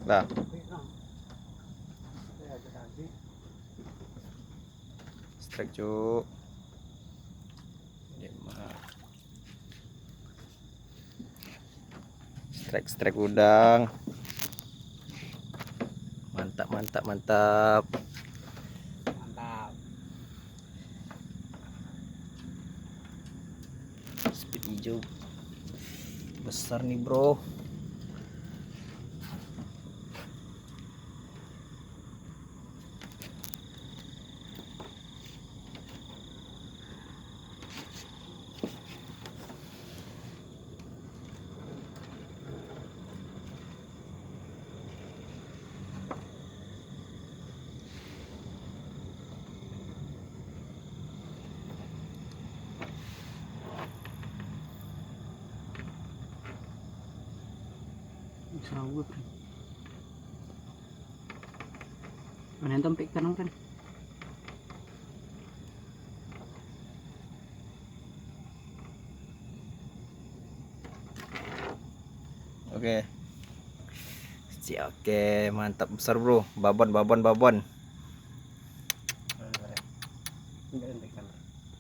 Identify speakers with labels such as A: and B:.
A: Dah. Strike cuk. Strike udang. Mantap. Speed hijau besar nih bro.
B: Sawut. Mana tampik kan kan?
A: Oke. Oke, mantap besar bro. Babon.